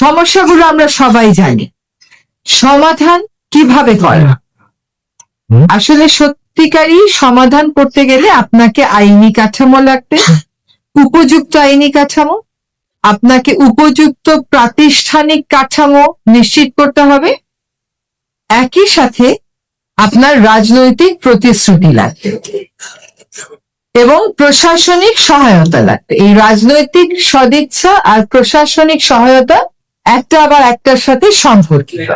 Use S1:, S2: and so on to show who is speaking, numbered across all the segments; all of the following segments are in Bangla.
S1: সমস্যাগুলো আমরা সবাই জানি, সমাধান কিভাবে করা। আসলে সত্যিকারই সমাধান করতে গেলে আপনাকে আইনি কাঠামো লাগবে, উপযুক্ত আইনি কাঠামো, আপনাকে উপযুক্ত প্রাতিষ্ঠানিক কাঠামো নিশ্চিত করতে হবে, একই সাথে আপনার রাজনৈতিক প্রতিশ্রুতি লাগবে এবং প্রশাসনিক সহায়তা লাগবে। এই রাজনৈতিক সদিচ্ছা আর প্রশাসনিক সহায়তা একটা আবার একটার সাথে সম্পর্কিত।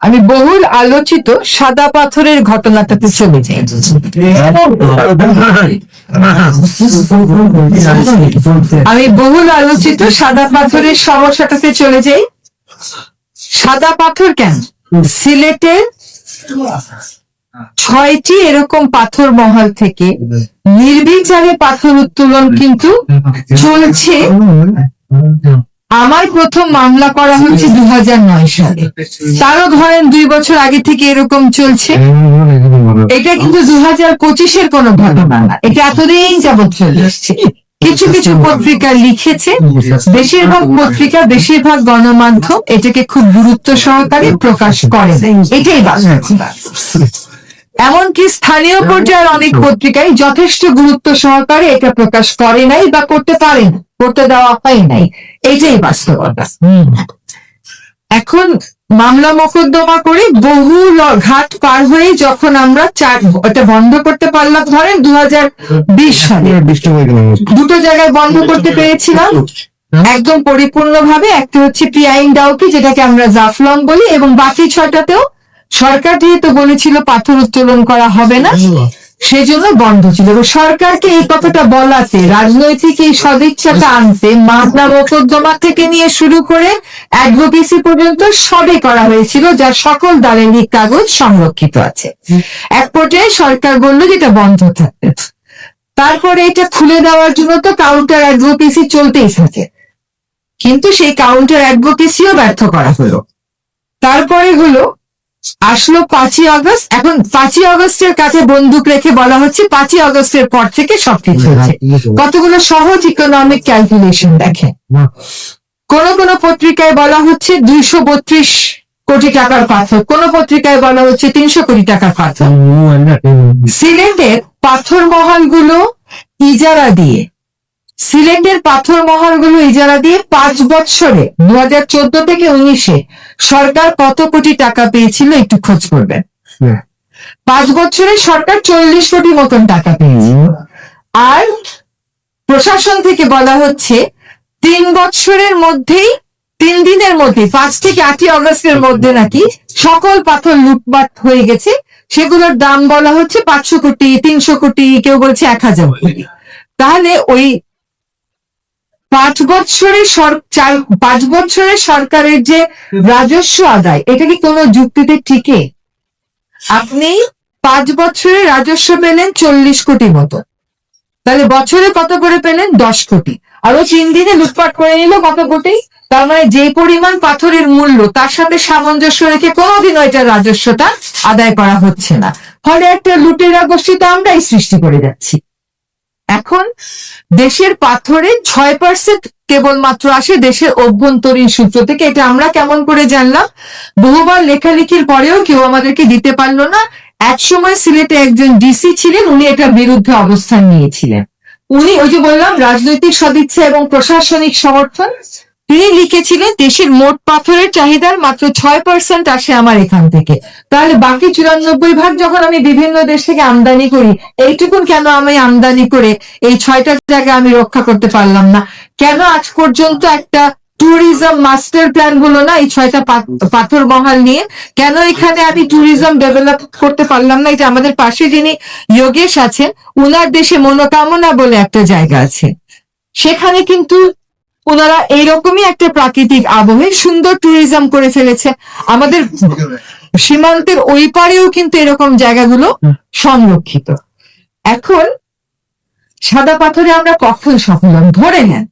S1: আমি বহুল আলোচিত সাদা পাথরের ঘটনাটাতে চলে যাই। আমি বহুল আলোচিত সাদা পাথরের সমস্যাটাতে চলে যাই। সাদা পাথর কেন? সিলেটের 6টি এরকম পাথর মহল থেকে নির্বিচারে পাথর উত্তোলন কিন্তু চলছে। আমার প্রথম মামলা করা হচ্ছে 2009 সালে, তারও ধরেন 2 বছর আগে থেকে এরকম চলছে। এটা কিন্তু 2025-এর কোনো ঘটনা না, এটা এতদিন যাবৎ চলে আসছে। কিছু কিছু পত্রিকা লিখেছে, বেশিরভাগ পত্রিকা, বেশিরভাগ গণমাধ্যম এটাকে খুব গুরুত্ব সহকারে প্রকাশ করে, এটাই বাস্তবতা। এমনকি স্থানীয় পর্যায়ের অনেক পত্রিকায় যথেষ্ট গুরুত্ব সহকারে এটা প্রকাশ করে নাই বা করতে পারে না, করতে দেওয়া হয় নাই, এটাই বাস্তবতা। এখন মামলা মোকদ্দমা করে বহু ঘাট পার হয়ে যখন আমরা এটা বন্ধ করতে পারলাম, ধরেন 2020 সালে দুটো জায়গায় বন্ধ করতে পেরেছিলাম একদম পরিপূর্ণভাবে। একটা হচ্ছে পিআইন ডাউকি, যেটাকে আমরা জাফলং বলি, এবং বাকি 6টাতেও সরকার যেহেতু বলেছিল পাথর উত্তোলন করা হবে না, সেজন্য বন্ধ ছিল। এবং সরকারকে এই কথাটা বলাতে, রাজনৈতিক এই সদিচ্ছাটা আনতে, মামলা মোকদ্দমা থেকে নিয়ে শুরু করে অ্যাডভোকেসি পর্যন্ত সবই করা হয়েছিল, যার সকল দালালি কাগজ সংরক্ষিত আছে। এক পর্যায়ে সরকার বলল যে এটা বন্ধ থাকবে। তারপরে এটা খুলে দেওয়ার জন্য তো কাউন্টার অ্যাডভোকেসি চলতেই থাকে, কিন্তু সেই কাউন্টার অ্যাডভোকেসিও ব্যর্থ করা হলো। তারপরে আসলো 5ই আগস্ট। এখন 5ই আগস্টের কাছে বন্দুক রেখে বলা হচ্ছে 5ই আগস্টের পর থেকে সবকিছু হচ্ছে। কতগুলো সহজ ইকোনমিক ক্যালকুলেশন দেখেন। কোন কোন পত্রিকায় বলা হচ্ছে 232 কোটি টাকার পাথর, কোন পত্রিকায় বলা হচ্ছে 300 কোটি টাকার পাথর। সিলেটের পাথর মহলগুলো ইজারা দিয়ে, সিলেটের পাথর মহলগুলো ইজারা দিয়ে 5 বছরে 2014 থেকে 19-এ সরকার কত কোটি টাকা পেয়েছিল একটু খোঁজ করবেন। 5 বছরে সরকার 40 কোটি মতন টাকা পেয়েছিল। আর প্রশাসন থেকে বলা হচ্ছে 3 বছরের মধ্যেই, 3 দিনের মধ্যে, 5 থেকে 8ই আগস্টের মধ্যে নাকি সকল পাথর লুটপাট হয়ে গেছে। সেগুলোর দাম বলা হচ্ছে 500 কোটি, 300 কোটি, কেউ বলছে 1000 কোটি। তাহলে ওই 5 বছরের সরকারের যে রাজস্ব আদায়, এটা কি কোনো যুক্তিতে টিকে? আপনি 5 বছরে রাজস্ব পেলেন 40 কোটি মতো, তাহলে বছরে কত করে পেলেন? 10 কোটি। আরো 3 দিনে লুটপাট করে নিল কত কোটি? তার মানে যে পরিমাণ পাথরের মূল্য, তার সাথে সামঞ্জস্য রেখে কোনোদিনও এটা রাজস্বটা আদায় করা হচ্ছে না। ফলে একটা লুটেরা গোষ্ঠী তো আমরাই সৃষ্টি করে যাচ্ছি। এখন দেশের পাথরের 6% কেবলমাত্র আসে দেশের অভ্যন্তরীণ সূত্র থেকে। এটা আমরা কেমন করে জানলাম? বহুবার লেখালেখির পরেও কেউ আমাদেরকে দিতে পারলো না। একসময় সিলেটে একজন ডিসি ছিলেন, উনি এটার বিরুদ্ধে অবস্থান নিয়েছিলেন। উনি, ওই যে বললাম রাজনৈতিক সদিচ্ছা এবং প্রশাসনিক সমর্থন, তিনি লিখেছিলেন দেশের মোট পাথরের চাহিদার মাত্র 6% আসে আমার এখান থেকে। তাহলে বাকি 94% যখন আমি বিভিন্ন দেশ থেকে আমদানি করি, এইটুকুন কেন আমি আমদানি করে এই 6টা জায়গা আমি রক্ষা করতে পারলাম না? কেন আজ পর্যন্ত একটা ট্যুরিজম মাস্টার প্ল্যান হলো না এই 6টা পাথর মহল নিয়ে? কেন এখানে আমি ট্যুরিজম ডেভেলপ করতে পারলাম না? এটা আমাদের পাশে যিনি যোগেশ আছেন, উনার দেশে মনোকামনা বলে একটা জায়গা আছে, সেখানে কিন্তু ওনারা এইরকমই একটা প্রাকৃতিক আবহে সুন্দর ট্যুরিজম করে ফেলেছে। আমাদের সীমান্তের ওই পারেও কিন্তু এরকম জায়গাগুলো সংরক্ষিত। এখন সাদা পাথরে আমরা কখন সফল হলাম? ধরে নেন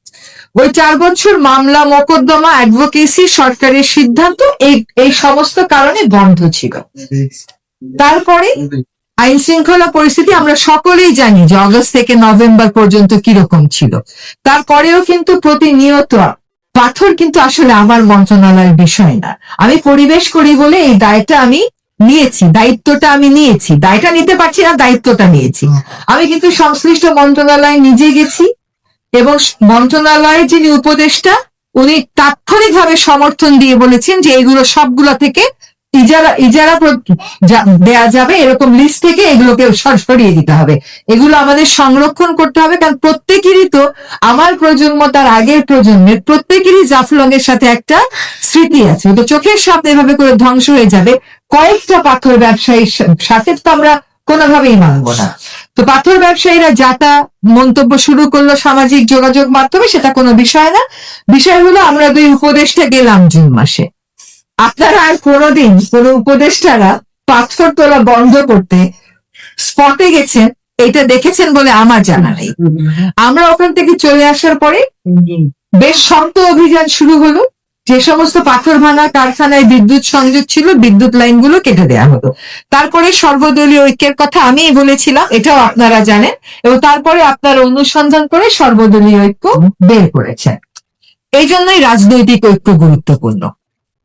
S1: ওই 4 বছর মামলা মোকদ্দমা, অ্যাডভোকেসি, সরকারের সিদ্ধান্ত, এই সমস্ত কারণে বন্ধ ছিল। তারপরে আইন শৃঙ্খলা পরিস্থিতি আমরা সকলেই জানি যে অগস্ট থেকে নভেম্বর পর্যন্ত কিরকম ছিল। তারপরেও কিন্তু প্রতিনিয়ত পাথর কিন্তু আসলে আমার মন্ত্রণালয়ের বিষয় না। আমি পরিবেশ করি বলে এই দায়টা আমি নিয়েছি, দায়িত্বটা আমি নিয়েছি, দায়টা নিতে পারছি না, দায়িত্বটা নিয়েছি। আমি কিন্তু সংশ্লিষ্ট মন্ত্রণালয়ে নিজে গেছি এবং মন্ত্রণালয়ের যিনি উপদেষ্টা উনি তাৎক্ষণিকভাবে সমর্থন দিয়ে বলেছেন যে এগুলো সবগুলো থেকে ইজারা দেয়া যাবে, এরকম লিস্ট থেকে এগুলোকে সরিয়ে দিতে হবে, এগুলো আমাদের সংরক্ষণ করতে হবে। কারণ প্রত্যেকেরই তো, আমার প্রজন্ম তার আগের প্রজন্মের প্রত্যেকেরই জাফলং এর সাথে একটা স্মৃতি আছে। তো চোখের সামনে এভাবে করে ধ্বংস হয়ে যাবে কয়েকটা পাথর ব্যবসায়ীর সাথে, তো আমরা কোনোভাবেই মানবো না। তো পাথর ব্যবসায়ীরা যাতা মন্তব্য শুরু করলো সামাজিক যোগাযোগ মাধ্যমে, সেটা কোনো বিষয় না। বিষয় হলো আমরা 2 উপদেষ্টা গেলাম জুন মাসে। আপনারা আর কোনোদিন কোন উপদেষ্টারা পাথর তোলা বন্ধ করতে স্পটে গেছেন এটা দেখেছেন বলে আমার জানা নেই। আমরা ওখান থেকে চলে আসার পরে বেশ শক্ত অভিযান শুরু হলো। যে সমস্ত পাথর ভাঙা কারখানায় বিদ্যুৎ সংযোগ ছিল, বিদ্যুৎ লাইনগুলো কেটে দেওয়া হলো। তারপরে সর্বদলীয় ঐক্যের কথা আমিই বলেছিলাম, এটাও আপনারা জানেন, এবং তারপরে আপনারা অনুসন্ধান করে সর্বদলীয় ঐক্য বের করেছেন। এই জন্যই রাজনৈতিক ঐক্য গুরুত্বপূর্ণ।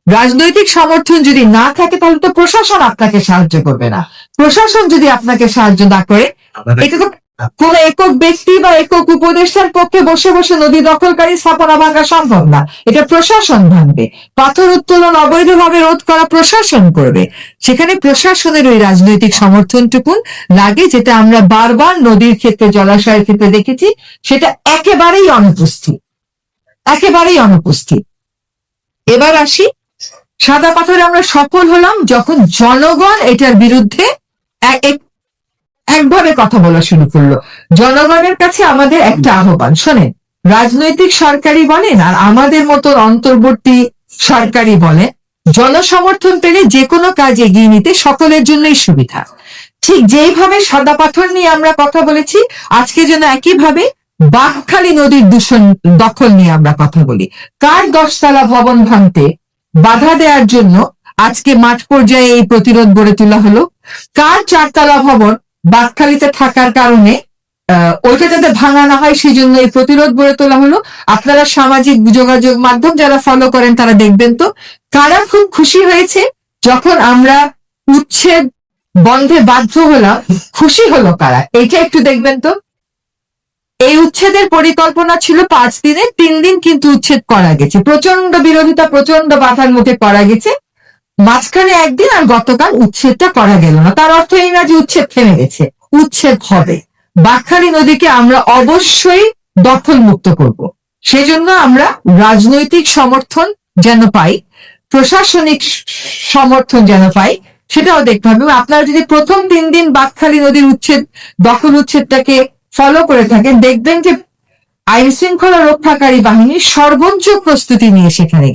S1: রাজনৈতিক সমর্থন যদি না থাকে তাহলে তো প্রশাসন আপনাকে সাহায্য করবে না। প্রশাসন যদি আপনাকে সাহায্য না করে, এটা তো কোন একক ব্যক্তি বা একক উপদেষ্টার পক্ষে বসে বসে নদী দখলকারী স্থাপনা ভাঙা সম্ভব না, এটা প্রশাসন ভাঙবে। পাথর উত্তোলন অবৈধভাবে রোধ করা প্রশাসন করবে। সেখানে প্রশাসনের ওই রাজনৈতিক সমর্থনটুকুন লাগে, যেটা আমরা বারবার নদীর ক্ষেত্রে, জলাশয়ের ক্ষেত্রে দেখেছি, সেটা একেবারেই অনুপস্থিত, একেবারেই অনুপস্থিত। এবার আসি, সাদা পাথরে আমরা সফল হলাম যখন জনগণ এটার বিরুদ্ধে একভাবে কথা বলা শুরু করলো। জনগণের কাছে আমাদের একটা আহ্বান, শোনেন, রাজনৈতিক সরকারি বলেন আর আমাদের মতো অন্তর্বর্তী সরকারি বলেন, জনসমর্থন পেলে যে কোনো কাজ এগিয়ে নিতে সকলের জন্যই সুবিধা। ঠিক যেইভাবে সাদা পাথর নিয়ে আমরা কথা বলেছি, আজকে যেন একইভাবে বাঁকখালী নদীর দখল নিয়ে আমরা কথা বলি। কার 10 তলা ভবন ভাঙতে বাধা দেওয়ার জন্য আজকে মাঠ পর্যায়ে এই প্রতিরোধ গড়ে তোলা হলো? কার 4 তলা ভবন বাঁকখালীতে থাকার কারণে ওইটা যাতে ভাঙা না হয় সেই জন্য এই প্রতিরোধ গড়ে তোলা হলো? আপনারা সামাজিক যোগাযোগ মাধ্যম যারা ফলো করেন তারা দেখবেন তো, কারা খুব খুশি হয়েছে যখন আমরা উচ্ছেদ বন্ধে বাধ্য হলাম, খুশি হলো কারা, এইটা একটু দেখবেন তো। এই উচ্ছেদের পরিকল্পনা ছিল 5 দিনে, 3 দিন কিন্তু উচ্ছেদ করা গেছে, প্রচন্ড বিরোধিতা, প্রচন্ড বাধার মুখে করা গেছে। মাঝখানে একদিন আর গতকাল উচ্ছেদটা করা গেল না। তার অর্থ এই না যে উচ্ছেদ থেমে গেছে, উচ্ছেদ হবে। বাঁকখালী নদীকে আমরা অবশ্যই দখল মুক্ত করব। সেজন্য আমরা রাজনৈতিক সমর্থন যেন পাই, প্রশাসনিক সমর্থন যেন পাই, সেটাও দেখতে হবে। আপনারা যদি প্রথম 3 দিন বাঁকখালী নদীর দখল উচ্ছেদটাকে ফলো করে থাকেন, দেখবেন যে আইন শৃঙ্খলা রক্ষাকারী বাহিনী সর্বোচ্চ প্রস্তুতি নিয়ে সেখানে